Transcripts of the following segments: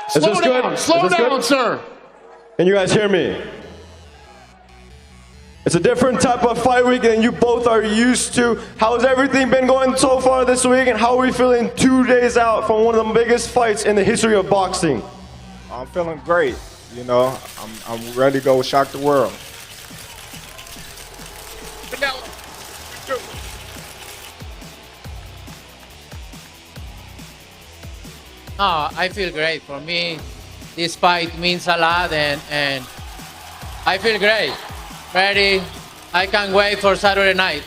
Slow down, slow down, sir. Can you guys hear me? It's a different type of fight week than you both are used to. How has everything been going so far this week, and how are we feeling 2 days out from one of the biggest fights in the history of boxing? I'm feeling great. You know, I'm ready to go shock the world. No, I feel great. For me, this fight means a lot, and I feel great. Ready. I can't wait for Saturday night.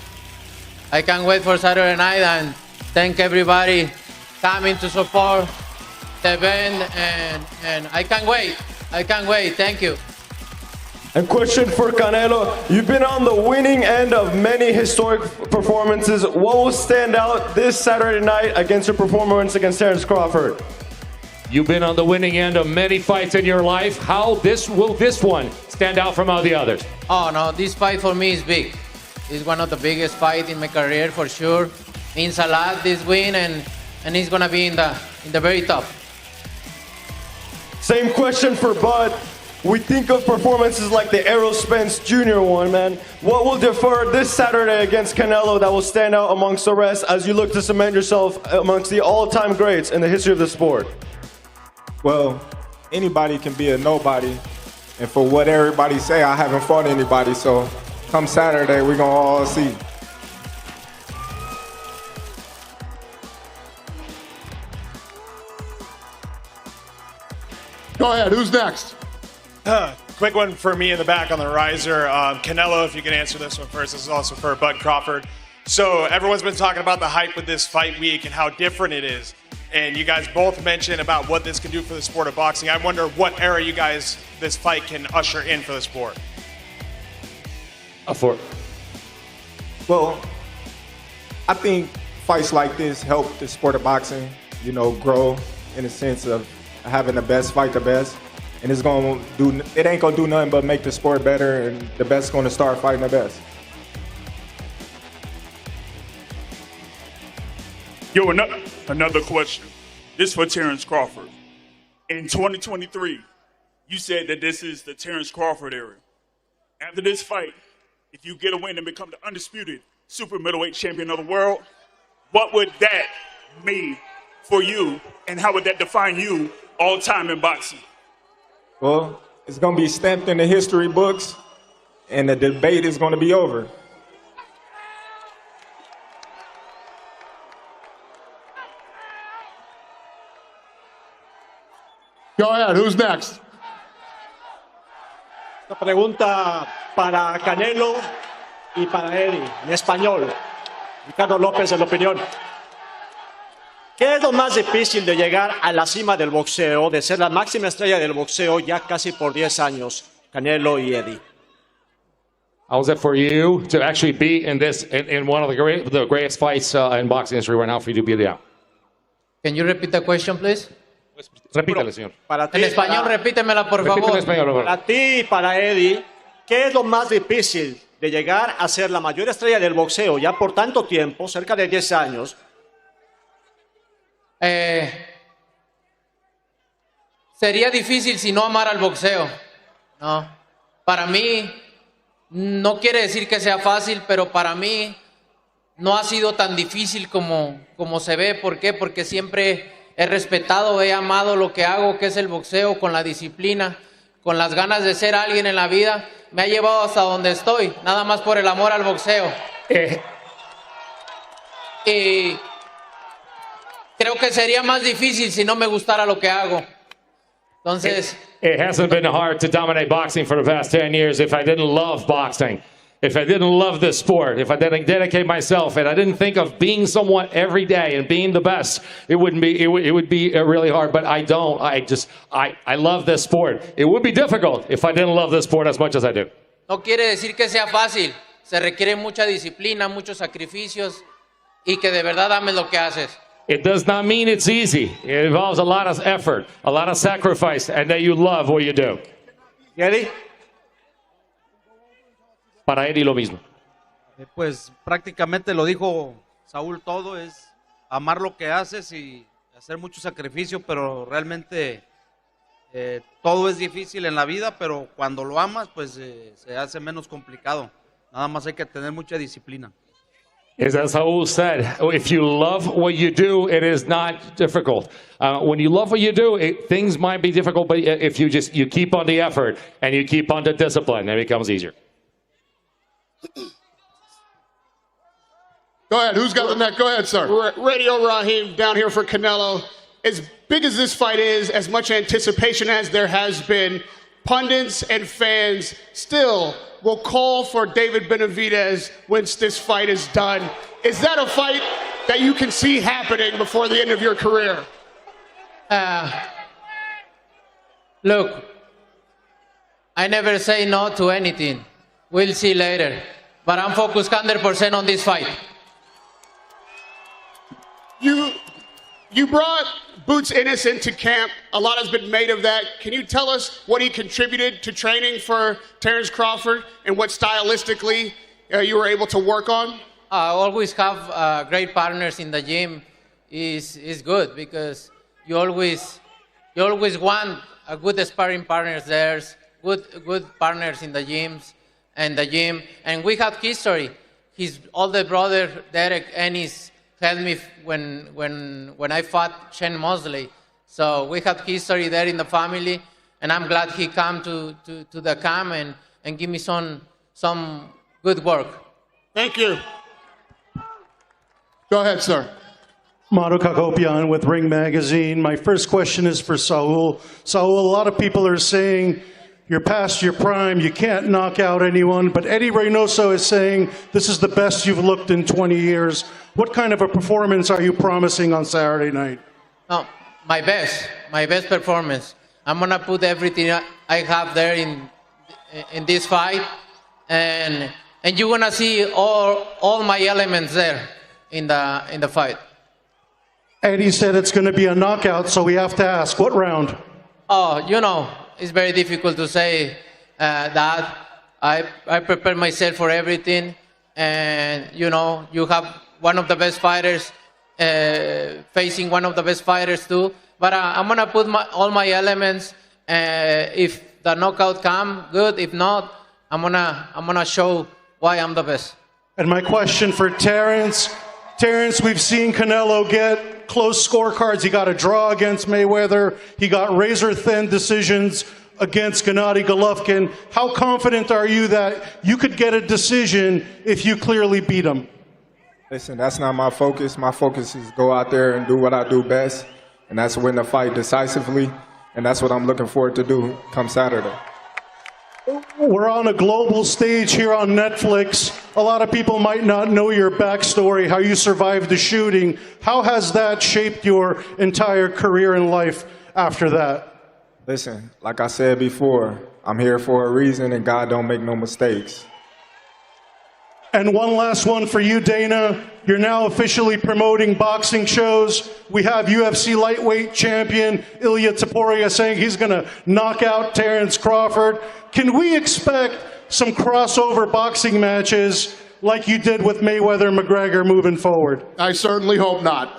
I can't wait for Saturday night, and thank everybody coming to support the event, and I can't wait. I can't wait. Thank you. And question for Canelo, you've been on the winning end of many historic performances. What will stand out this Saturday night against your performance against Terence Crawford? You've been on the winning end of many fights in your life. How will this one stand out from all the others? Oh no, this fight for me is big. It's one of the biggest fights in my career for sure. Means a lot, this win, and it's gonna be in the very top. Same question for Bud. We think of performances like the Errol Spence Jr. one, man. What will differ this Saturday against Canelo that will stand out amongst the rest as you look to cement yourself amongst the all-time greats in the history of the sport? Well, anybody can be a nobody. And for what everybody say, I haven't fought anybody. So come Saturday, we're going to all see. Go ahead, who's next? Quick one for me in the back on the riser. Canelo, if you can answer this one first. This is also for Bud Crawford. So everyone's been talking about the hype with this fight week and how different it is. And you guys both mentioned about what this can do for the sport of boxing. I wonder what era you guys, this fight can usher in for the sport. Well, I think fights like this help the sport of boxing, you know, grow in the sense of having the best fight the best. And it ain't gonna do nothing but make the sport better, and the best gonna start fighting the best. Yo, another question. This for Terence Crawford. In 2023, you said that this is the Terence Crawford era. After this fight, if you get a win and become the undisputed super middleweight champion of the world, what would that mean for you, and how would that define you all time in boxing? Well, it's gonna be stamped in the history books, and the debate is gonna be over. Go ahead, who's next? Esta pregunta para Canelo y para Eddie, en español. Ricardo López, en la opinión. ¿Qué es lo más difícil de llegar a la cima del boxeo, de ser la máxima estrella del boxeo ya casi por 10 años, Canelo y Eddie? How's it for you to actually be in this, in one of the greatest fights in boxing history right now for you to be there? Can you repeat the question, please? Repítale, señor. Para ti, En español, repítemela, por Repítele en favor. español, por favor. Para ti y para Eddie, ¿qué es lo más difícil de llegar a ser la mayor estrella del boxeo ya por tanto tiempo, cerca de 10 años? Sería difícil si no amara al boxeo. No. Para mí, no quiere decir que sea fácil, pero para mí no ha sido tan difícil como se ve. ¿Por qué? Porque siempre he respetado, he amado lo que hago, que es el boxeo, con la disciplina, con las ganas de ser alguien en la vida. Me ha llevado hasta donde estoy, nada más por el amor al boxeo. Y creo que sería más difícil si no me gustara lo que hago. Entonces, It hasn't been hard to dominate boxing for the past 10 years if I didn't love boxing. If I didn't love this sport, if I didn't dedicate myself, and I didn't think of being someone every day and being the best, it would be really hard. But I don't. I love this sport. It would be difficult if I didn't love this sport as much as I do. no quiere decir que sea fácil. Se requiere mucha disciplina, muchos sacrificios y que de verdad ames lo que haces. It does not mean it's easy. It involves a lot of effort, a lot of sacrifice, and that you love what you do. ¿Y Eddie? Para Eddie lo mismo. Pues prácticamente lo dijo Saúl todo, es amar lo que haces y hacer mucho sacrificio, pero realmente Todo es difícil en la vida, pero cuando lo amas, pues se hace menos complicado. Nada más hay que tener mucha disciplina. As Saul said, if you love what you do, it is not difficult. When you love what you do, things might be difficult, but if you keep on the effort and you keep on the discipline, it becomes easier. Go ahead. Who's got the neck? Go ahead, sir. Radio Raheem down here for Canelo. As big as this fight is, as much anticipation as there has been, pundits and fans still will call for David Benavidez once this fight is done. Is that a fight that you can see happening before the end of your career? Look, I never say no to anything. We'll see later. But I'm focused 100% on this fight. You brought Boots Innocent to camp. A lot has been made of that. Can you tell us what he contributed to training for Terence Crawford and what stylistically you were able to work on? I always have great partners in the gym. Is good because you always want a good sparring partners there, good partners in the gyms and the gym. And we have history. His older brother Derek Ennis helped me when I fought Shane Mosley. So we have history there in the family, and I'm glad he came to the camp and give me some good work. Thank you. Go ahead, sir. Manu Kakopian with Ring Magazine. My first question is for Saul. Saul, a lot of people are saying you're past your prime, you can't knock out anyone, but Eddie Reynoso is saying this is the best you've looked in 20 years. What kind of a performance are you promising on Saturday night? No, my best performance. I'm gonna put everything I have there in this fight, and you're gonna see all my elements there in the fight. Eddie said it's going to be a knockout, so we have to ask, what round? Oh, it's very difficult to say that. I prepare myself for everything, and you have one of the best fighters facing one of the best fighters too. But I'm gonna put all my elements. If the knockout come, good. If not, I'm gonna show why I'm the best. And my question for Terence. Terence, we've seen Canelo get close scorecards. He got a draw against Mayweather. He got razor-thin decisions against Gennady Golovkin. How confident are you that you could get a decision if you clearly beat him? Listen, that's not my focus. My focus is go out there and do what I do best, and that's win the fight decisively, and that's what I'm looking forward to do come Saturday. We're on a global stage here on Netflix. A lot of people might not know your backstory, how you survived the shooting. How has that shaped your entire career in life after that? Listen, like I said before, I'm here for a reason, and God don't make no mistakes. And one last one for you, Dana. You're now officially promoting boxing shows. We have UFC lightweight champion Ilya Topuria saying he's going to knock out Terence Crawford. Can we expect some crossover boxing matches like you did with Mayweather-McGregor moving forward? I certainly hope not.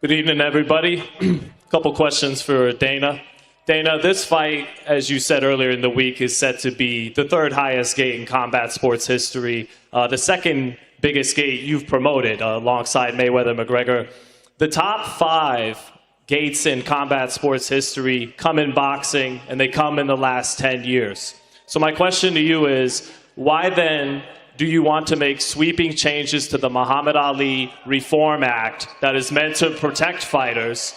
Good evening, everybody. A couple questions for Dana. Dana, this fight, as you said earlier in the week, is set to be the third highest gate in combat sports history, the second biggest gate you've promoted alongside Mayweather-McGregor. The top 5 gates in combat sports history come in boxing, and they come in the last 10 years. So my question to you is, why then do you want to make sweeping changes to the Muhammad Ali Reform Act that is meant to protect fighters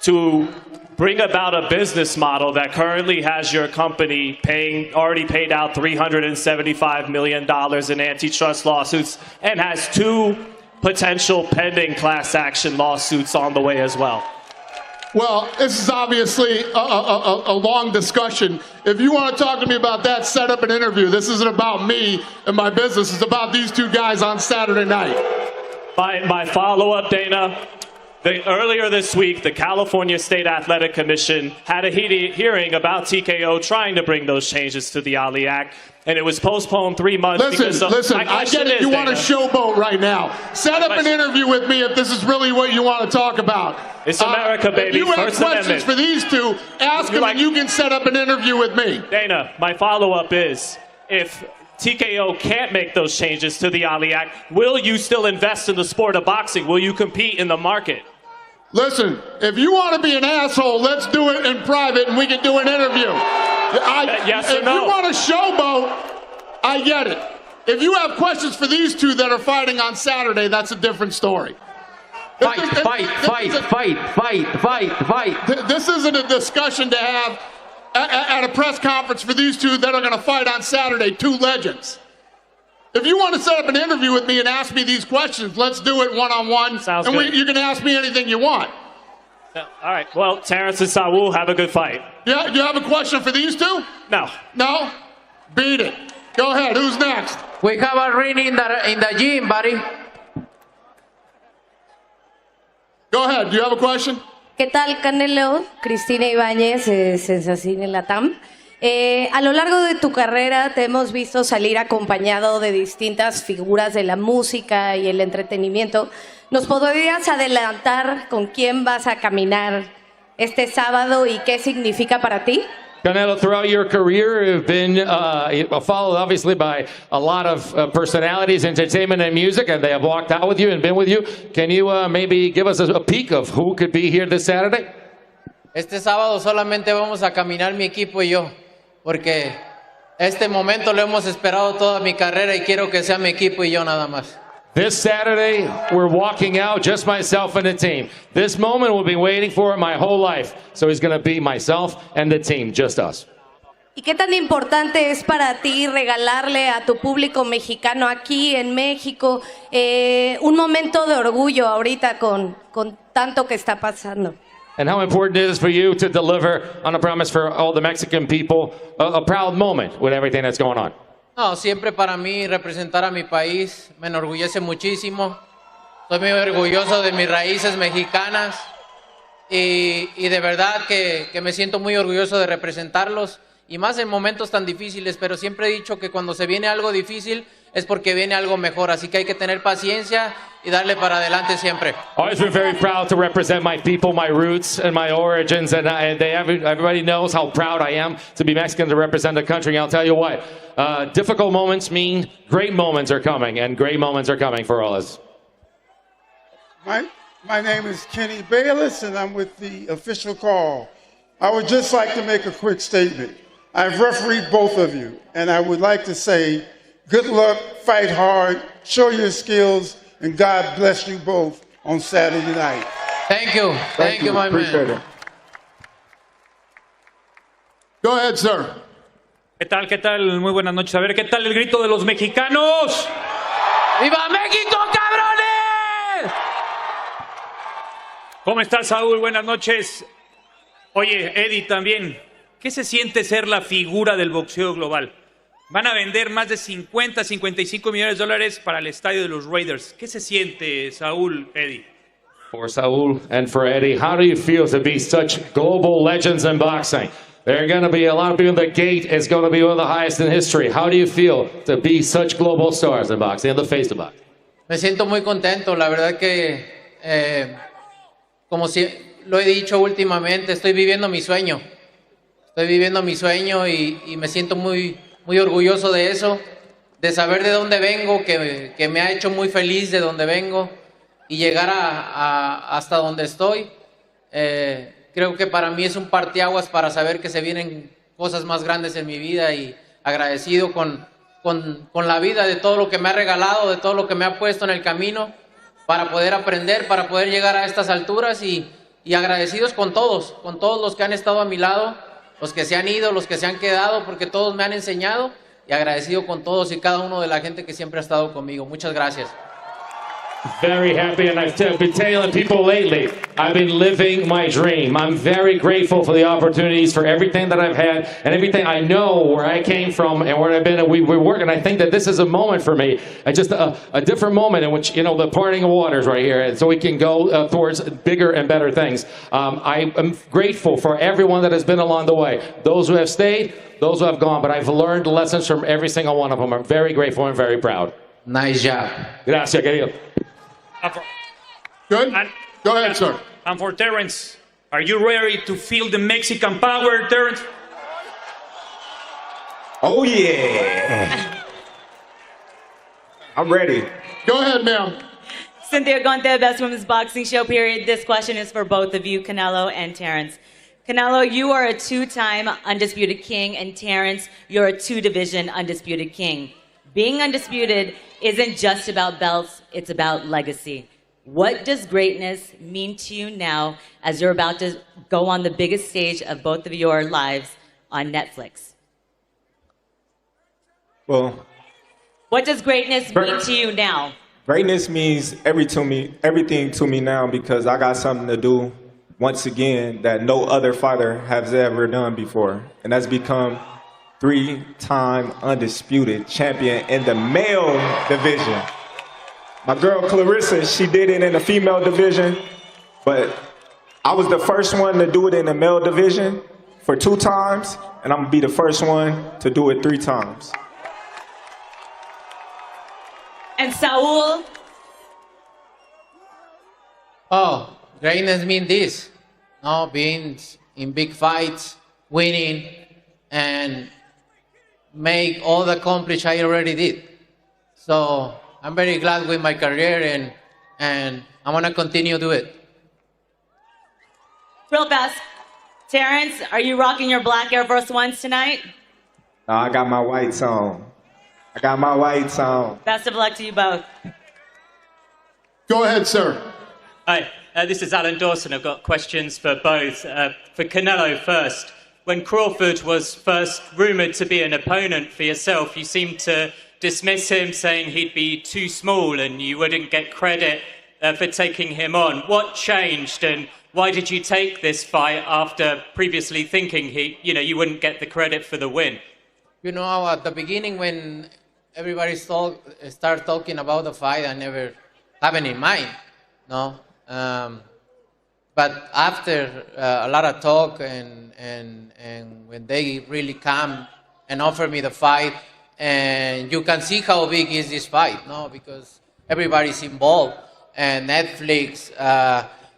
to bring about a business model that currently has your company already paid out $375 million in antitrust lawsuits and has 2 potential pending class action lawsuits on the way as well? Well, this is obviously a long discussion. If you want to talk to me about that, set up an interview. This isn't about me and my business. It's about these 2 guys on Saturday night. My follow-up, Dana. Earlier this week, the California State Athletic Commission had a hearing about TKO trying to bring those changes to the Ali Act. and it was postponed 3 months. Listen, I get it. You want to showboat right now. Set up an interview with me if this is really what you want to talk about. It's America, baby. If you have First questions Amendment. for these two, ask them and you can set up an interview with me. Dana, my follow-up is, if TKO can't make those changes to the Ali Act, will you still invest in the sport of boxing? Will you compete in the market? Listen, if you want to be an asshole, let's do it in private and we can do an interview. Yes or if no? you want to showboat, I get it. If you have questions for these two that are fighting on Saturday, that's a different story. Fight. This isn't a discussion to have at a press conference for these two that are going to fight on Saturday, two legends. If you want to set up an interview with me and ask me these questions, let's do it one-on-one. Sounds and good. You can ask me anything you want. All right. Well, Terence and Saul, have a good fight. Yeah, do you have a question for these two? No. No? Beat it. Go ahead. Who's next? We have a ring in the gym, buddy. Go ahead. Do you have a question? ¿Qué tal, Canelo? Cristina Ibáñez, Sensación en Latam. A lo largo de tu carrera te hemos visto salir acompañado de distintas figuras de la música y el entretenimiento. ¿Nos podrías adelantar con quién vas a caminar este sábado y qué significa para ti? Canelo, throughout your career, you've been followed obviously by a lot of personalities, entertainment and music, and they have walked out with you and been with you. Can you maybe give us a peek of who could be here this Saturday? Este sábado solamente vamos a caminar mi equipo y yo, porque este momento lo hemos esperado toda mi carrera y quiero que sea mi equipo y yo nada más. This Saturday, we're walking out, just myself and the team. This moment we've been waiting for my whole life. So it's going to be myself and the team, just us. ¿Y qué tan importante es para ti regalarle a tu público mexicano aquí en México un momento de orgullo ahorita con tanto que está pasando? And how important it is for you to deliver on a promise for all the Mexican people, a proud moment with everything that's going on. No, siempre para mí representar a mi país me enorgullece muchísimo. Estoy muy orgulloso de mis raíces mexicanas y de verdad que me siento muy orgulloso de representarlos y más en momentos tan difíciles, pero siempre he dicho que cuando se viene algo difícil es porque viene algo mejor, así que hay que tener paciencia y darle para adelante siempre. Always been very proud to represent my people, my roots, and my origins, and everybody knows how proud I am to be Mexican, to represent the country. And I'll tell you what, difficult moments mean great moments are coming, and great moments are coming for all of us. My name is Kenny Bayless, and I'm with the official call. I would just like to make a quick statement. I've refereed both of you, and I would like to say, good luck, fight hard, show your skills, and God bless you both on Saturday night. Thank you. Thank you, my Appreciate man. it. Go ahead, sir. ¿Qué tal? ¿Qué tal? Muy buenas noches. A ver, ¿qué tal el grito de los mexicanos? ¡Viva México, cabrones! ¿Cómo estás, Saúl? Buenas noches. Oye, Eddie, también, ¿qué se siente ser la figura del boxeo global? Van a vender más de 50, 55 millones de dólares para el estadio de los Raiders. ¿Qué se siente, Saúl, Eddie? For Saul and for Eddie, how do you feel to be such global legends in boxing? There are going to be a lot of people. The gate is going to be one of the highest in history. How do you feel to be such global stars in boxing, in the face of boxing? Me siento muy contento, la verdad que, como si lo he dicho últimamente, estoy viviendo mi sueño. Estoy viviendo mi sueño y me siento muy orgulloso de eso, de saber de dónde vengo, que me ha hecho muy feliz de dónde vengo y llegar hasta donde estoy. Creo que para mí es un parteaguas para saber que se vienen cosas más grandes en mi vida y agradecido con la vida de todo lo que me ha regalado, de todo lo que me ha puesto en el camino para poder aprender, para poder llegar a estas alturas y agradecidos con todos los que han estado a mi lado, los que se han ido, los que se han quedado, porque todos me han enseñado y agradecido con todos y cada uno de la gente que siempre ha estado conmigo. Muchas gracias. Very happy, and I've been telling people lately, I've been living my dream. I'm very grateful for the opportunities, for everything that I've had, and everything I know where I came from and where I've been, and we're working. I think that this is a moment for me, just a different moment in which, the parting of waters right here, and so we can go towards bigger and better things. I am grateful for everyone that has been along the way, those who have stayed, those who have gone, but I've learned lessons from every single one of them. I'm very grateful and very proud. Nice job. Gracias, querido. Good? Go ahead, sir. And for Terence, are you ready to feel the Mexican power, Terence? Oh, yeah. I'm ready. Go ahead, ma'am. Cynthia Gonte, Best Women's Boxing Show, period. This question is for both of you, Canelo and Terence. Canelo, you are a two-time undisputed king, and Terence, you're a two-division undisputed king. Being undisputed isn't just about belts, it's about legacy. What does greatness mean to you now as you're about to go on the biggest stage of both of your lives on Netflix? Well, what does greatness mean to you now? greatness means everything to me now because I got something to do once again that no other fighter has ever done before. And that's become 3-time undisputed champion in the male division. My girl Clarissa, she did it in the female division, but I was the first one to do it in the male division for 2 times, and I'm gonna be the first one to do it 3 times. And Saul? Oh, greatness means this. No, being in big fights, winning, and make all the accomplish I already did. So I'm very glad with my career, and I want to continue to do it. Real fast. Terence, are you rocking your black Air Force Ones tonight? No, I got my whites on. I got my whites on. Best of luck to you both. Go ahead, sir. Hi, this is Alan Dawson. I've got questions for both. For Canelo first. When Crawford was first rumoured to be an opponent for yourself, you seemed to dismiss him, saying he'd be too small and you wouldn't get credit for taking him on. What changed, and why did you take this fight after previously thinking you wouldn't get the credit for the win? You know, at the beginning when everybody started talking about the fight, I never have it in mind, no? But after a lot of talk and when they really come and offer me the fight, and you can see how big is this fight, no? Because everybody's involved, and Netflix,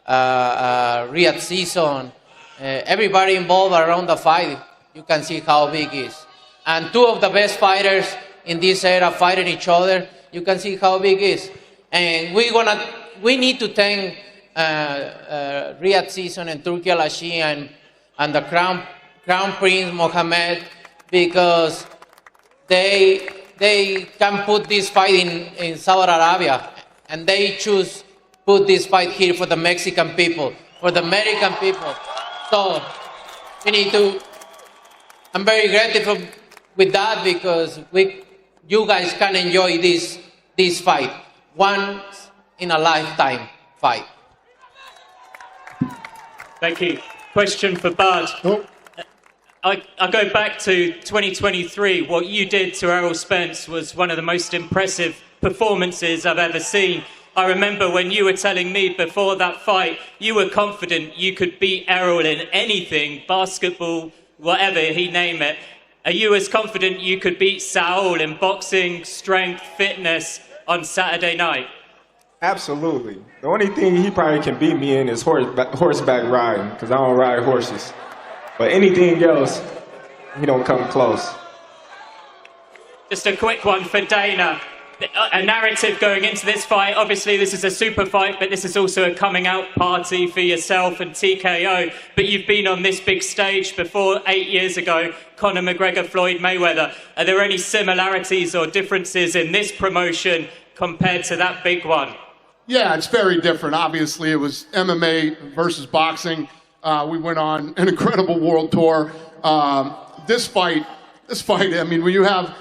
Riyadh season, everybody involved around the fight. You can see how big it is. And 2 of the best fighters in this era fighting each other. You can see how big it is. And we need to thank Riyadh season and Turki Al-Shikh and the Crown Prince Mohammed, because they can put this fight in Saudi Arabia, and they choose put this fight here for the Mexican people, for the American people. So we need to. I'm very grateful with that because you guys can enjoy this fight, once in a lifetime fight. Thank you. Question for Bud. I go back to 2023. What you did to Errol Spence was one of the most impressive performances I've ever seen. I remember when you were telling me before that fight, you were confident you could beat Errol in anything, basketball, whatever he named it. Are you as confident you could beat Saul in boxing, strength, fitness on Saturday night? Absolutely. The only thing he probably can beat me in is horseback riding, because I don't ride horses. But anything else, he don't come close. Just a quick one for Dana. A narrative going into this fight. Obviously, this is a super fight, but this is also a coming out party for yourself and TKO. But you've been on this big stage before 8 years ago, Conor McGregor, Floyd Mayweather. Are there any similarities or differences in this promotion compared to that big one? Yeah, it's very different. Obviously, it was MMA versus boxing. We went on an incredible world tour. This fight, I mean, when you have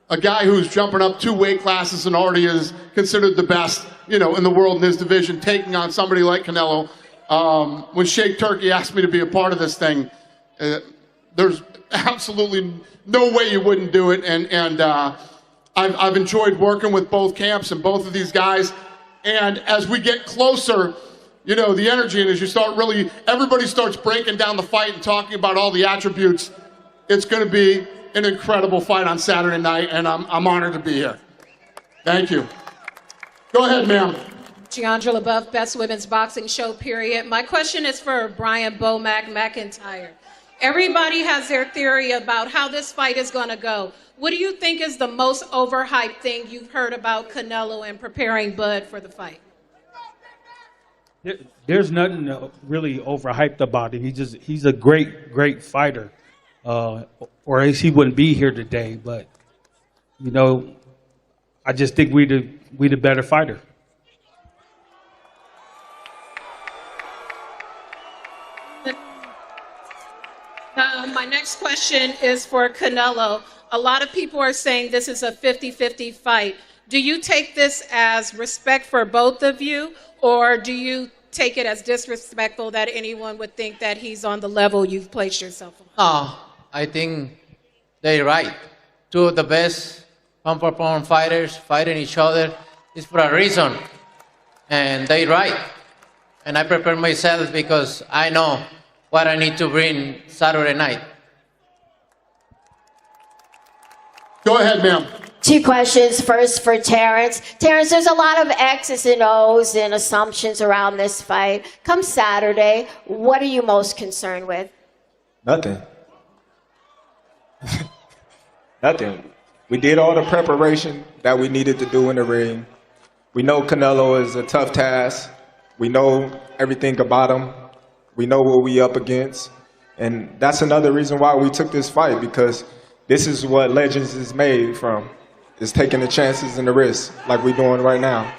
a guy who's jumping up 2 weight classes and already is considered the best in the world in his division, taking on somebody like Canelo. When Sheikh Turkey asked me to be a part of this thing, there's absolutely no way you wouldn't do it. And I've enjoyed working with both camps and both of these guys. And as we get closer, the energy, and as you start everybody starts breaking down the fight and talking about all the attributes, it's going to be an incredible fight on Saturday night, and I'm honored to be here. Thank you. Go ahead, ma'am. Giandra LaBeouf, Best Women's Boxing Show, period. My question is for Brian Bomac McIntyre. Everybody has their theory about how this fight is going to go. What do you think is the most overhyped thing you've heard about Canelo and preparing Bud for the fight? There's nothing really overhyped about him. He's a great fighter, or else he wouldn't be here today. But I just think we the better fighter. My next question is for Canelo. A lot of people are saying this is a 50-50 fight. Do you take this as respect for both of you, or do you take it as disrespectful that anyone would think that he's on the level you've placed yourself on? Oh, I think they're right. Two of the best pound-for-pound fighters fighting each other is for a reason, and they're right. And I prepare myself because I know what I need to bring Saturday night. Go ahead, ma'am. Two questions. First for Terence. Terence, there's a lot of X's and O's and assumptions around this fight. Come Saturday, what are you most concerned with? Nothing. Nothing. We did all the preparation that we needed to do in the ring. We know Canelo is a tough task. We know everything about him. We know what we up against. And that's another reason why we took this fight, because this is what Legends is made from, is taking the chances and the risks like we're doing right now.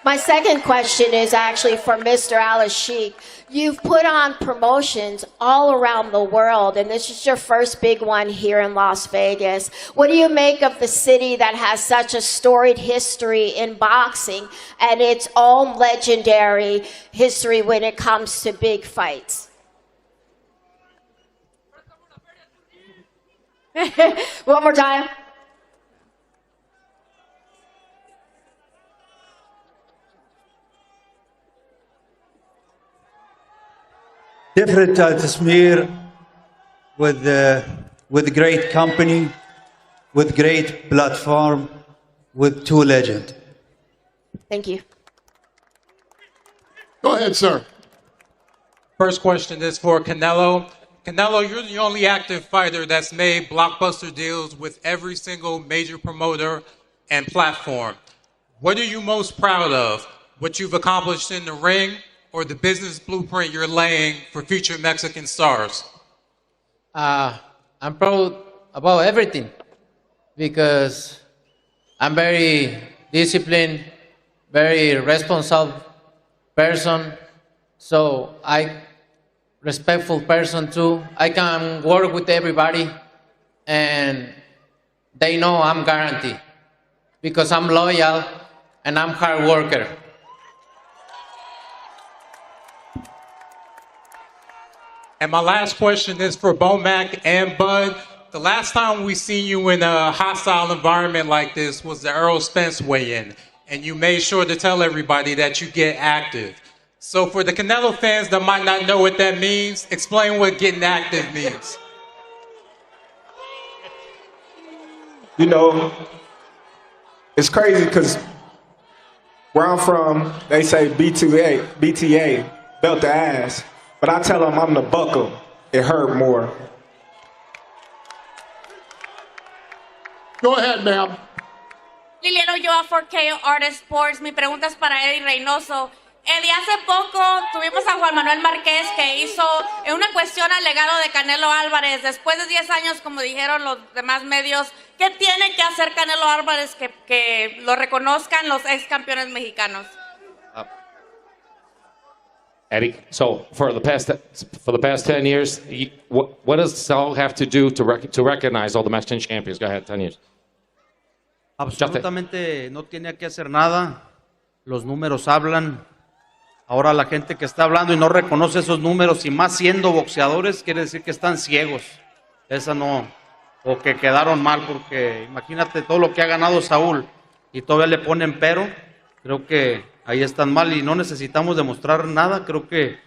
My second question is actually for Mr. Al-Shikh. You've put on promotions all around the world, and this is your first big one here in Las Vegas. What do you make of the city that has such a storied history in boxing and its own legendary history when it comes to big fights? One more time. Different Tasmir with great company, with great platform, with two legends. Thank you. Go ahead, sir. First question is for Canelo. Canelo, you're the only active fighter that's made blockbuster deals with every single major promoter and platform. What are you most proud of? What you've accomplished in the ring, or the business blueprint you're laying for future Mexican stars? I'm proud about everything because I'm very disciplined, very responsible person. So respectful person too. I can work with everybody and they know I'm guaranteed because I'm loyal and I'm hard worker. And my last question is for Bomac and Bud. The last time we seen you in a hostile environment like this was the Errol Spence weigh-in, and you made sure to tell everybody that you get active. So for the Canelo fans that might not know what that means, explain what getting active means. You know, it's crazy because where I'm from, they say BTA, belt the ass. But I tell them I'm the buckle. It hurt more. Go ahead, ma'am. Liliana Ulloa for KO Artist Sports. Mi pregunta es para Eddie Reynoso. Eddie, hace poco tuvimos a Juan Manuel Márquez que hizo una cuestión al legado de Canelo Álvarez. Después de 10 años, como dijeron los demás medios, ¿qué tiene que hacer Canelo Álvarez que lo reconozcan los ex campeones mexicanos? Eddie, so for the past 10 years, what does Saul have to do to recognize all the Mexican champions? Go ahead, 10 years. Absolutamente no tiene que hacer nada. los números hablan. Ahora la gente que está hablando y no reconoce esos números, y más siendo boxeadores, quiere decir que están ciegos. Esa no, o que quedaron mal, porque imagínate todo lo que ha ganado Saúl y todavía le ponen pero. Creo que ahí están mal y no necesitamos demostrar nada. Creo que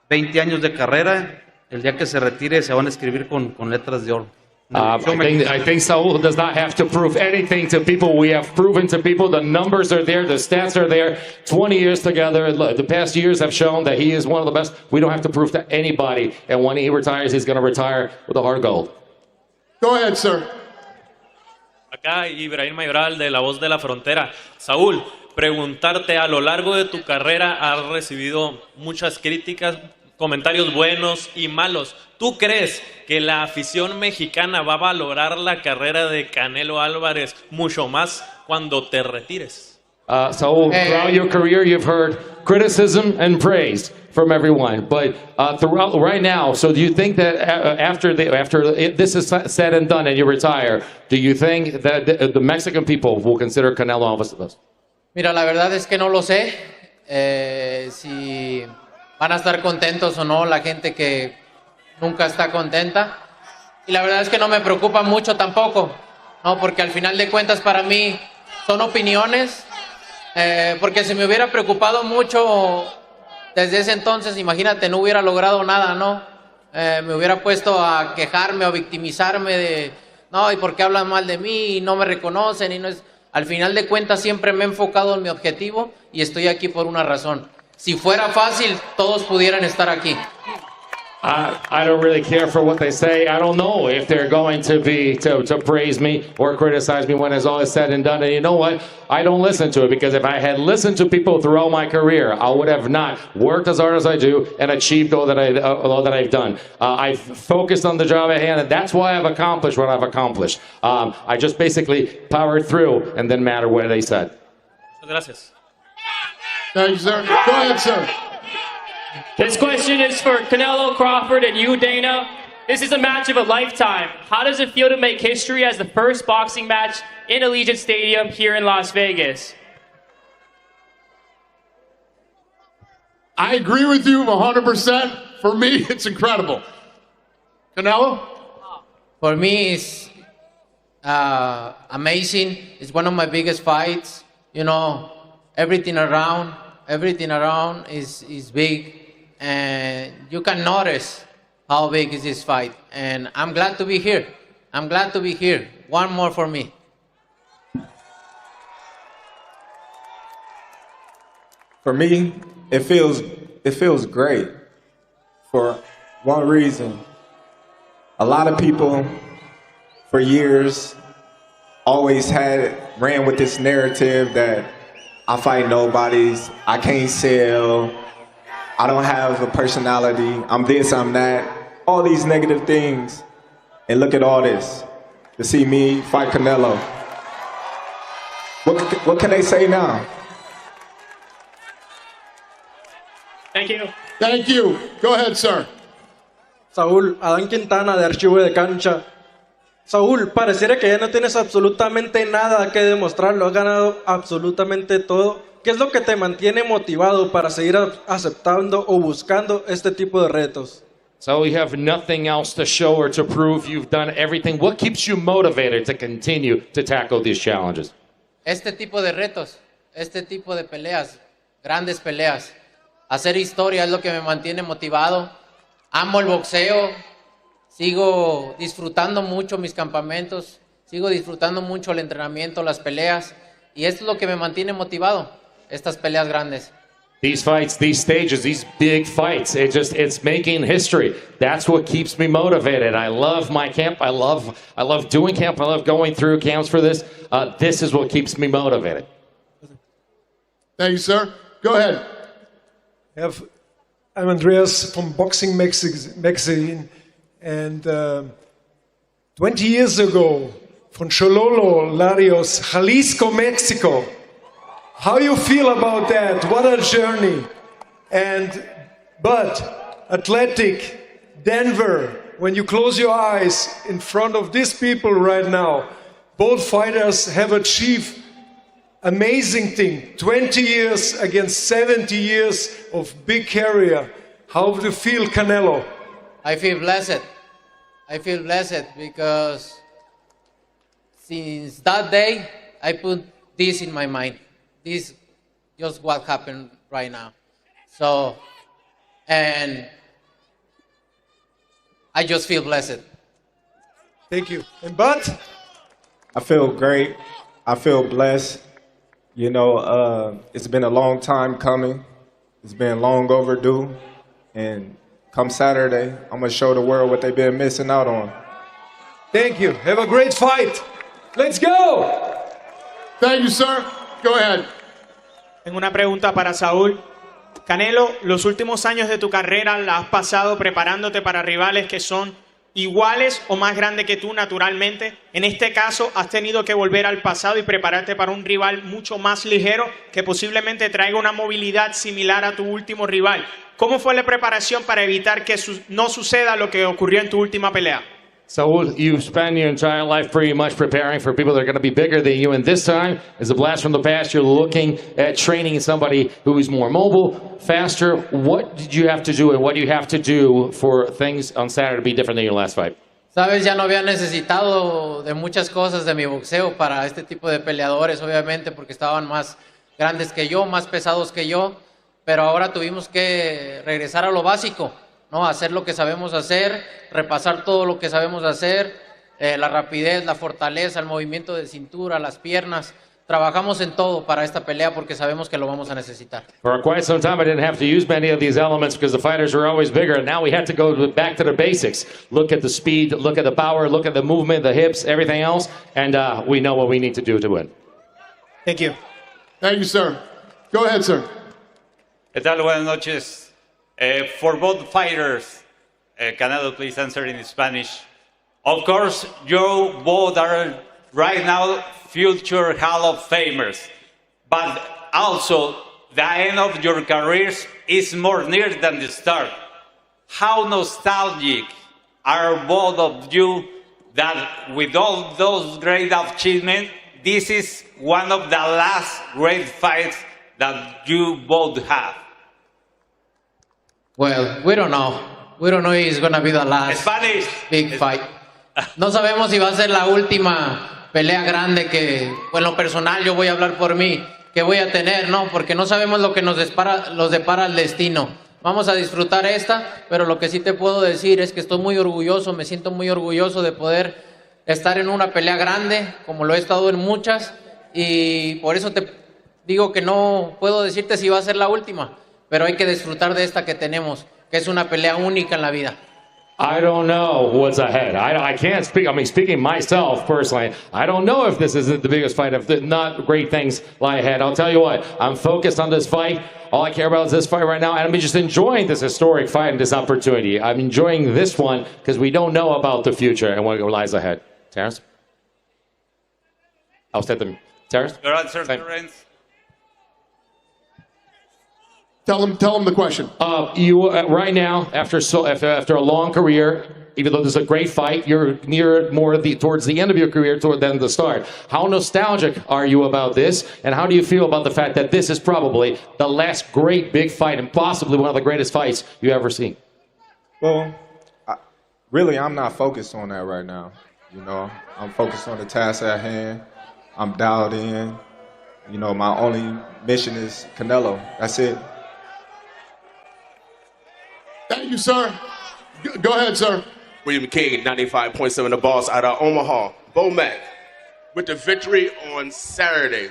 20 años de carrera, el día que se retire se van a escribir con letras de oro. I think Saul does not have to prove anything to people. We have proven to people. The numbers are there. The stats are there. 20 years together. The past years have shown that he is one of the best. We don't have to prove to anybody. And when he retires, he's going to retire with a heart of gold. Go ahead, sir. Acá Ibrahim Mayoral de La Voz de la Frontera. Saúl, preguntarte, a lo largo de tu carrera has recibido muchas críticas, comentarios buenos y malos. ¿Tú crees que la afición mexicana va a valorar la carrera de Canelo Álvarez mucho más cuando te retires? So throughout your career, you've heard criticism and praise from everyone. But throughout right now, so do you think that after this is said and done and you retire, do you think that the Mexican people will consider Canelo Alvarez the best? Mira, la verdad es que no lo sé. Si van a estar contentos o no la gente que nunca está contenta. Y la verdad es que no me preocupa mucho tampoco, ¿no? Porque al final de cuentas para mí son opiniones. Porque si me hubiera preocupado mucho desde ese entonces, imagínate, no hubiera logrado nada, ¿no? Me hubiera puesto a quejarme o victimizarme de, no, ¿y por qué hablan mal de mí? Y no me reconocen y no es... Al final de cuentas siempre me he enfocado en mi objetivo y estoy aquí por una razón. Si fuera fácil, todos pudieran estar aquí. I don't really care for what they say. I don't know if they're going to be to praise me or criticize me when it's all said and done. And you know what? I don't listen to it, because if I had listened to people throughout my career, I would have not worked as hard as I do and achieved all that I've done. I've focused on the job at hand, and that's why I've accomplished what I've accomplished. I just basically powered through and didn't matter what they said. Gracias. Thank you, sir. Go ahead, sir. This question is for Canelo Crawford and you, Dana. This is a match of a lifetime. How does it feel to make history as the first boxing match in Allegiant Stadium here in Las Vegas? I agree with you 100%. For me, it's incredible. Canelo? For me, it's amazing. It's one of my biggest fights. You know, everything around is big. And you can notice how big is this fight. And I'm glad to be here. I'm glad to be here. One more for me. For me, it feels great for one reason. A lot of people for years always ran with this narrative that I fight nobodies, I can't sell, I don't have a personality, I'm this, I'm that, all these negative things. And look at all this, to see me fight Canelo. What can they say now? Thank you. Thank you. Go ahead, sir. Saúl, Adán Quintana de Archivo de Cancha. Saúl, pareciera que ya no tienes absolutamente nada que demostrar, lo has ganado absolutamente todo. ¿Qué es lo que te mantiene motivado para seguir aceptando o buscando este tipo de retos? So you have nothing else to show or to prove. You've done everything. What keeps you motivated to continue to tackle these challenges? Este tipo de retos, este tipo de peleas, grandes peleas, hacer historia es lo que me mantiene motivado. Amo el boxeo, sigo disfrutando mucho mis campamentos, sigo disfrutando mucho el entrenamiento, las peleas, y esto es lo que me mantiene motivado, estas peleas grandes. These fights, these stages, these big fights, it's making history. That's what keeps me motivated. I love my camp. I love doing camp. I love going through camps for this. This is what keeps me motivated. Thank you, sir. Go ahead. I'm Andreas from Boxing Magazine, and 20 years ago, from Chololo, Larios, Jalisco, Mexico. How you feel about that? What a journey. But Athletic, Denver, when you close your eyes in front of these people right now, both fighters have achieved amazing thing. 20 years against 70 years of big career. How do you feel, Canelo? I feel blessed. I feel blessed because since that day, I put this in my mind. This just what happened right now. So, and I just feel blessed. Thank you. And Bud? I feel great. I feel blessed. You know, it's been a long time coming. It's been long overdue. And come Saturday, I'm going to show the world what they've been missing out on. Thank you. Have a great fight. Let's go. Thank you, sir. Go ahead. Tengo una pregunta para Saúl. Canelo, los últimos años de tu carrera la has pasado preparándote para rivales que son iguales o más grandes que tú naturalmente. En este caso, has tenido que volver al pasado y prepararte para un rival mucho más ligero que posiblemente traiga una movilidad similar a tu último rival. ¿Cómo fue la preparación para evitar que no suceda lo que ocurrió en tu última pelea? Saul, you spend your entire life pretty much preparing for people that are going to be bigger than you, and this time, as a blast from the past, you're looking at training somebody who is more mobile, faster. What did you have to do, and what do you have to do for things on Saturday to be different than your last fight? Sabes, ya no había necesitado de muchas cosas de mi boxeo para este tipo de peleadores, obviamente, porque estaban más grandes que yo, más pesados que yo, pero ahora tuvimos que regresar a lo básico. ¿No? Hacer lo que sabemos hacer, repasar todo lo que sabemos hacer, la rapidez, la fortaleza, el movimiento de cintura, las piernas. Trabajamos en todo para esta pelea porque sabemos que lo vamos a necesitar. For quite some time, I didn't have to use many of these elements because the fighters were always bigger. And now we had to go back to the basics. Look at the speed, look at the power, look at the movement, the hips, everything else. And we know what we need to do to win. Thank you. Thank you, sir. Go ahead, sir. ¿Qué tal? Buenas noches. For both fighters, Canelo, please answer in Spanish. Of course, you both are right now future Hall of Famers, but also the end of your careers is more near than the start. How nostalgic are both of you that with all those great achievements, this is one of the last great fights that you both have? Well, we don't know. We don't know if it's going to be the last Spanish. Big fight. No sabemos si va a ser la última pelea grande que, en lo personal, yo voy a hablar por mí, que voy a tener, ¿no? Porque no sabemos lo que nos depara el destino. Vamos a disfrutar esta, pero lo que sí te puedo decir es que estoy muy orgulloso, me siento muy orgulloso de poder estar en una pelea grande, como lo he estado en muchas, y por eso te digo que no puedo decirte si va a ser la última. Pero hay que disfrutar de esta que tenemos, que es una pelea única en la vida. I don't know what's ahead. I can't speak. I mean, speaking myself personally, I don't know if this isn't the biggest fight. If not great things lie ahead. I'll tell you what, I'm focused on this fight. All I care about is this fight right now. And I'm just enjoying this historic fight and this opportunity. I'm enjoying this one because we don't know about the future and what lies ahead. Terence? I'll set them. Terence? Your answer, Terence. Tell him the question. You right now, after a long career, even though this is a great fight, you're near more towards the end of your career than the start. How nostalgic are you about this, and how do you feel about the fact that this is probably the last great big fight and possibly one of the greatest fights you've ever seen? Well, really, I'm not focused on that right now. You know, I'm focused on the task at hand. I'm dialed in. You know, my only mission is Canelo. That's it. Thank you, sir. Go ahead, sir. William King, 95.7 The Boss out of Omaha. Bomac, with the victory on Saturday,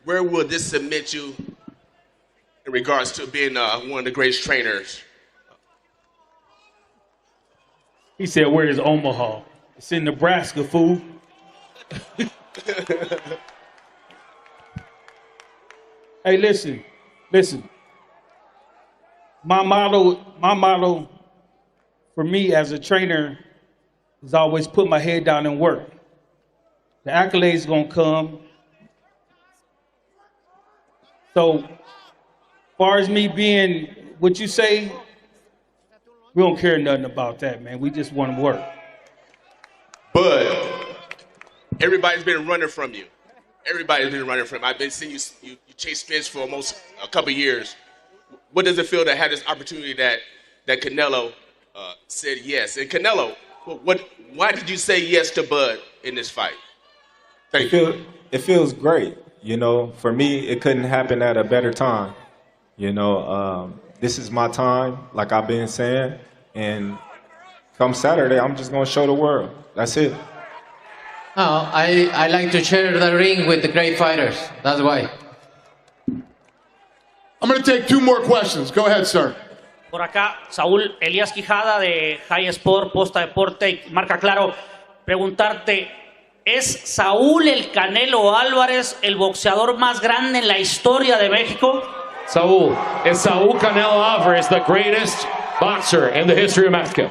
where will this submit you in regards to being one of the greatest trainers? He said, where is Omaha? It's in Nebraska, fool. Hey, listen. My motto for me as a trainer is always put my head down and work. The accolades gonna come. So, as far as me being what you say, we don't care nothing about that, man. We just want to work. But everybody's been running from you. Everybody's been running from him. I've been seeing you chase Spence for almost a couple years. What does it feel to have this opportunity that Canelo said yes? And Canelo, why did you say yes to Bud in this fight? Thank you. It feels great. You know, for me, it couldn't happen at a better time. You know, this is my time, like I've been saying. And come Saturday, I'm just going to show the world. That's it. No, I like to share the ring with the great fighters. That's why. I'm going to take 2 more questions. Go ahead, sir. Por acá, Saúl Elías Quijada de High Sport, Posta Deporte y Marca Claro. Preguntarte, ¿es Saúl el Canelo Álvarez el boxeador más grande en la historia de México? Saúl, is Saúl Canelo Alvarez the greatest boxer in the history of Mexico?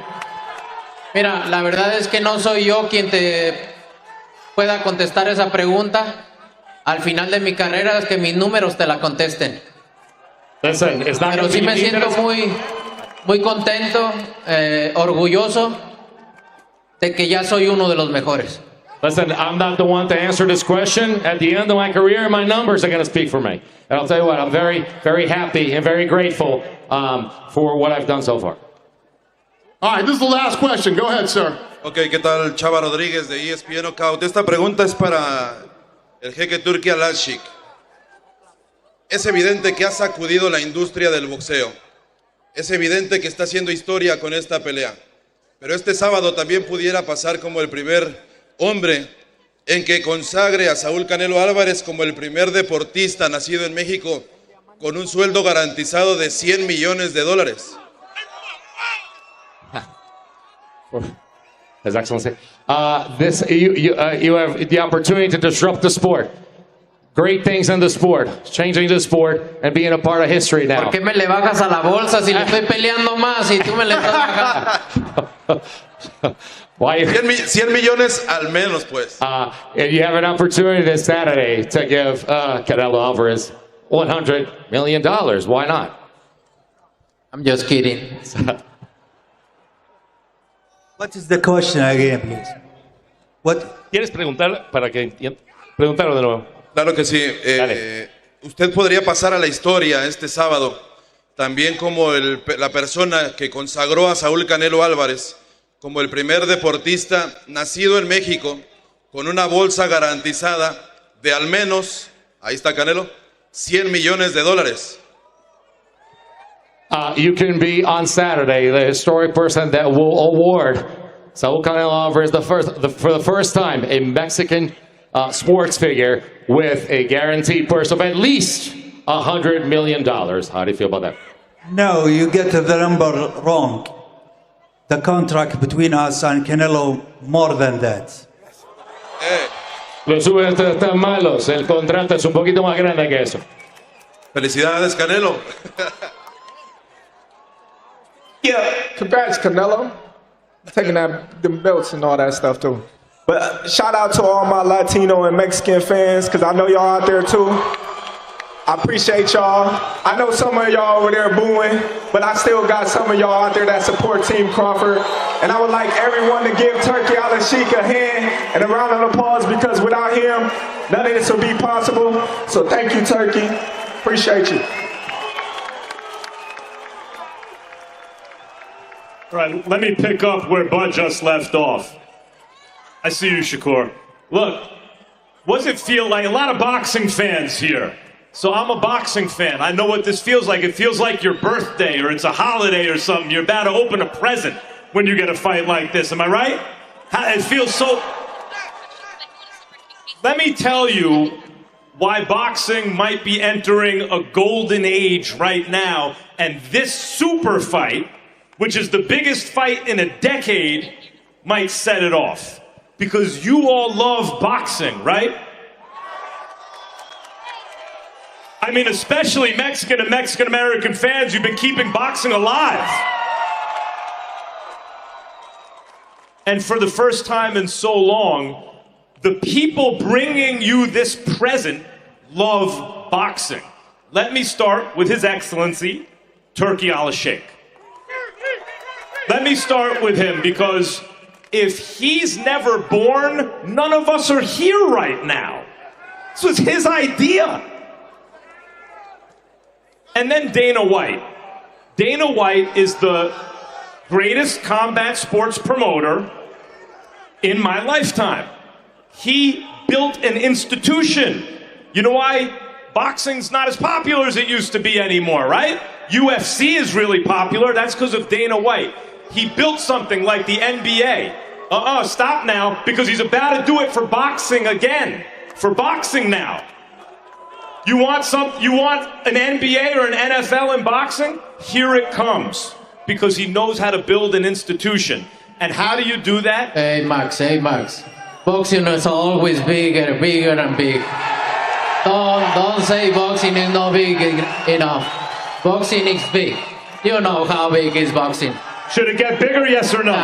Mira, la verdad es que no soy yo quien te pueda contestar esa pregunta. Al final de mi carrera es que mis números te la contesten. Listen, it's not Pero sí me siento muy contento, orgulloso de que ya soy uno de los mejores. Listen, I'm not the one to answer this question. At the end of my career, my numbers are going to speak for me. And I'll tell you what, I'm very, very happy and very grateful for what I've done so far. All right, this is the last question. Go ahead, sir. Ok, ¿qué tal? Chava Rodríguez de ESPN Knockout. Esta pregunta es para el jeque turqui Al-Shikh. Es evidente que ha sacudido la industria del boxeo. Es evidente que está haciendo historia con esta pelea. Pero este sábado también pudiera pasar como el primer hombre en que consagre a Saúl Canelo Álvarez como el primer deportista nacido en México con un sueldo garantizado de $100 millones. His Excellency, you have the opportunity to disrupt the sport. Great things in the sport, changing the sport and being a part of history now. ¿Por qué me le bajas a la bolsa si le estoy peleando más y tú me le estás bajando? 100 millones al menos, pues. You have an opportunity this Saturday to give Canelo Alvarez $100 million. Why not? I'm just kidding. What is the question again, please? What? ¿Quieres preguntar para que preguntarlo de nuevo? Claro que sí. Usted podría pasar a la historia este sábado, también como la persona que consagró a Saúl Canelo Álvarez como el primer deportista nacido en México con una bolsa garantizada de al menos, ahí está Canelo, $100 millones. You can be on Saturday the historic person that will award Saúl Canelo Alvarez for the first time a Mexican sports figure with a guaranteed purse of at least $100 million. How do you feel about that? No, you get the number wrong. The contract between us and Canelo more than that. Los números están malos. El contrato es un poquito más grande que eso. Felicidades, Canelo. Yeah, congrats, Canelo. Taking them belts and all that stuff too. But shout out to all my Latino and Mexican fans, because I know y'all out there too. I appreciate y'all. I know some of y'all over there booing, but I still got some of y'all out there that support Team Crawford. And I would like everyone to give Turkey Al-Shikh a hand and a round of applause, because without him, none of this would be possible. So thank you, Turkey. Appreciate you. All right, let me pick up where Bud just left off. I see you, Shakur. Look, what's it feel like? A lot of boxing fans here. So I'm a boxing fan. I know what this feels like. It feels like your birthday or it's a holiday or something. You're about to open a present when you get a fight like this. Am I right? It feels so... Let me tell you why boxing might be entering a golden age right now. And this super fight, which is the biggest fight in a decade, might set it off. Because you all love boxing, right? I mean, especially Mexican and Mexican-American fans, you've been keeping boxing alive. And for the first time in so long, the people bringing you this present love boxing. Let me start with His Excellency, Turkey Al-Shikh. Let me start with him, because if he's never born, none of us are here right now. This was his idea. And then Dana White. Dana White is the greatest combat sports promoter in my lifetime. He built an institution. You know why boxing's not as popular as it used to be anymore, right? UFC is really popular. That's because of Dana White. He built something like the NBA. Stop now, because he's about to do it for boxing again. For boxing now. You want an NBA or an NFL in boxing? Here it comes. Because he knows how to build an institution. And how do you do that? Hey Max. Boxing is always bigger and big. Don't say boxing is not big enough. Boxing is big. You know how big is boxing. Should it get bigger, yes or no?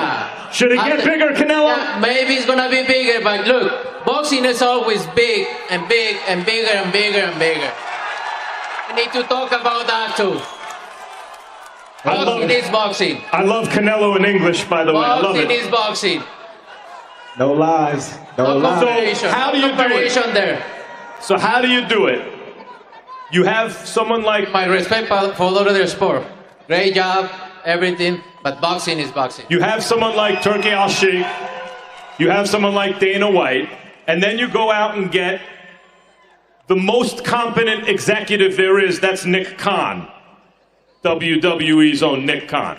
Should it get bigger, Canelo? Yeah, maybe it's gonna be bigger, but look, boxing is always big and big and bigger and bigger and bigger. We need to talk about that too. Boxing is boxing. I love Canelo in English, by the way. I love it. Boxing is boxing. No lies. No lies. So how do you do it? There. So how do you do it? You have someone like... My respect for all of their sport. Great job, everything, but boxing is boxing. You have someone like Turkey Al-Shikh. You have someone like Dana White. And then you go out and get the most competent executive there is. That's Nick Khan. WWE's own Nick Khan.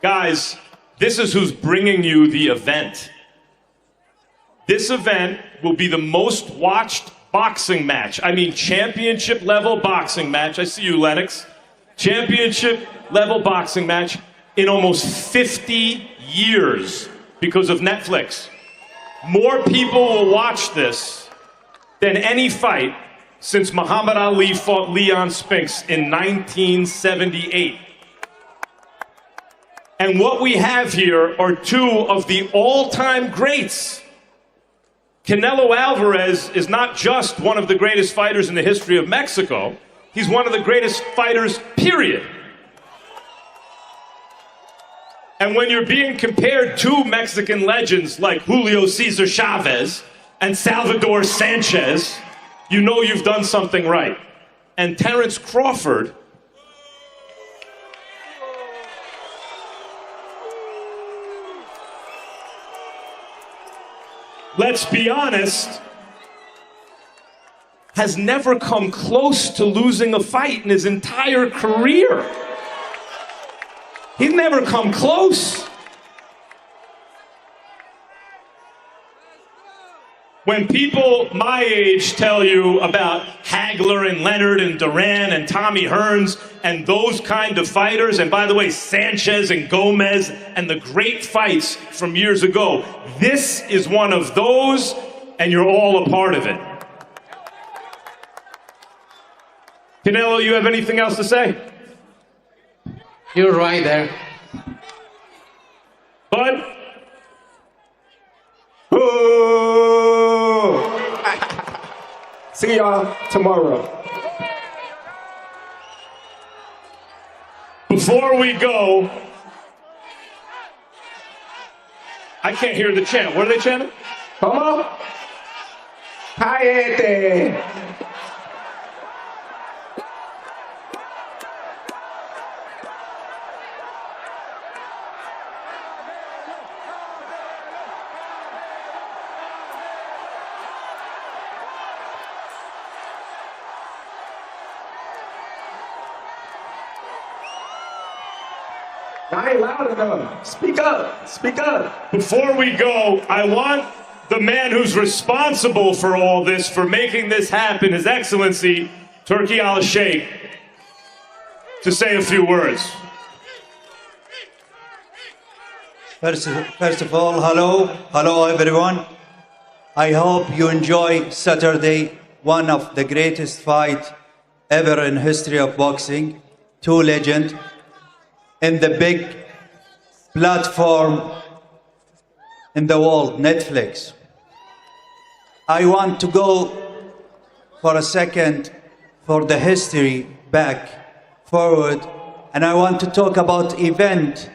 Guys, this is who's bringing you the event. This event will be the most watched boxing match. I mean, championship level boxing match. I see you, Lennox. Championship level boxing match in almost 50 years because of Netflix. More people will watch this than any fight since Muhammad Ali fought Leon Spinks in 1978. And what we have here are two of the all-time greats. Canelo Alvarez is not just one of the greatest fighters in the history of Mexico. He's one of the greatest fighters, period. And when you're being compared to Mexican legends like Julio Cesar Chavez and Salvador Sanchez, you know you've done something right. And Terence Crawford, let's be honest, has never come close to losing a fight in his entire career. He's never come close. When people my age tell you about Hagler and Leonard and Duran and Tommy Hearns and those kind of fighters, and by the way, Sanchez and Gomez and the great fights from years ago, this is one of those, and you're all a part of it. Canelo, you have anything else to say? You're right there. Bud? See y'all tomorrow. Before we go, I can't hear the chant. What are they chanting? Come on. Cállate. I ain't loud enough. Speak up. Speak up. Before we go, I want the man who's responsible for all this, for making this happen, His Excellency, Turkey Al-Shikh, to say a few words. First of all, hello everyone. I hope you enjoy Saturday, one of the greatest fight ever in history of boxing. Two legends in the big platform in the world, Netflix. I want to go for a second for the history back forward, and I want to talk about event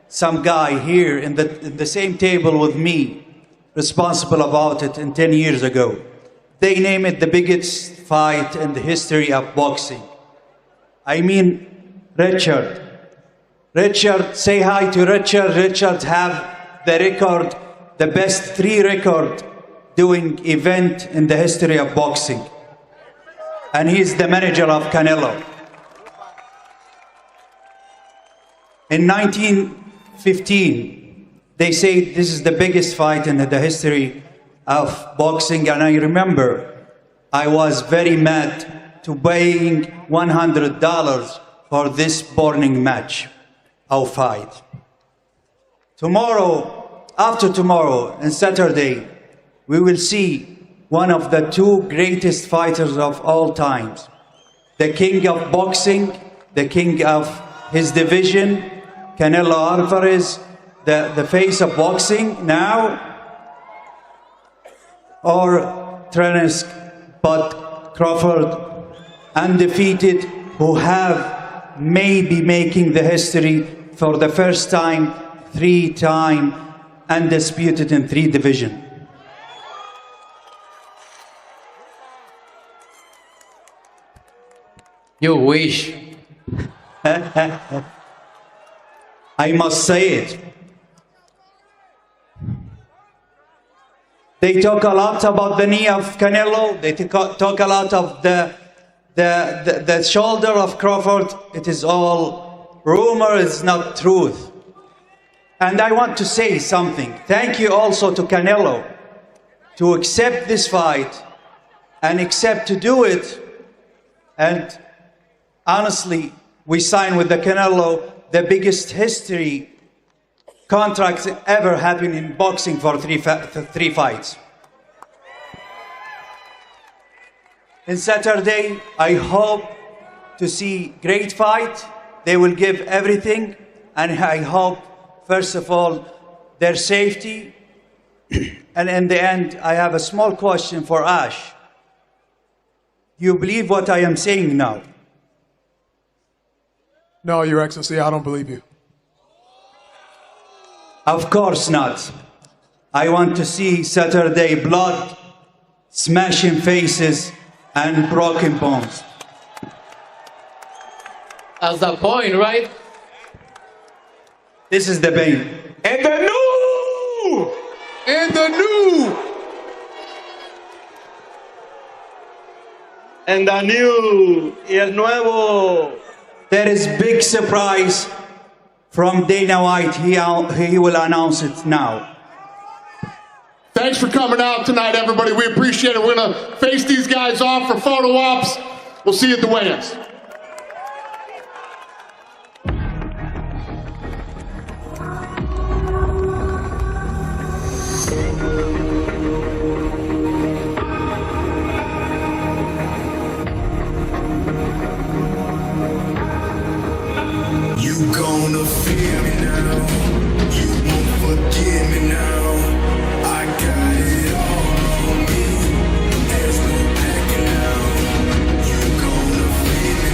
some guy here in the same table with me responsible about it 10 years ago. they name it the biggest fight in the history of boxing. I mean, Richard. Richard, say hi to Richard. Richard have the record, the best 3 record doing event in the history of boxing. And he's the manager of Canelo. In 1915, they say this is the biggest fight in the history of boxing, and I remember I was very mad to paying $100 for this boring match or fight. Tomorrow, after tomorrow, and Saturday, we will see one of the 2 greatest fighters of all times, the king of boxing, the king of his division, Canelo Alvarez, the face of boxing now, or Terence Crawford, undefeated, who have maybe making the history for the first time, 3-time undisputed in 3 divisions. You wish. I must say it. They talk a lot about the knee of Canelo. They talk a lot of the shoulder of Crawford. It is all rumor, it's not truth. And I want to say something. Thank you also to Canelo to accept this fight and accept to do it. And honestly, we signed with the Canelo the biggest history contracts ever happened in boxing for 3 fights. And Saturday, I hope to see great fight. They will give everything, and I hope, first of all, their safety. And in the end, I have a small question for Ash. You believe what I am saying now? No, Your Excellency, I don't believe you. Of course not. I want to see Saturday blood, smashing faces, and broken bones. That's the point, right? This is the pain. And the new! And the new! And the new! Y el nuevo! There is big surprise from Dana White. He will announce it now. Thanks for coming out tonight, everybody. We appreciate it. We're going to face these guys off for photo ops. We'll see you at the weigh-ins. You gonna fear me now. You won't forgive me now. I got it all on me. There's no backing out. You gonna fear me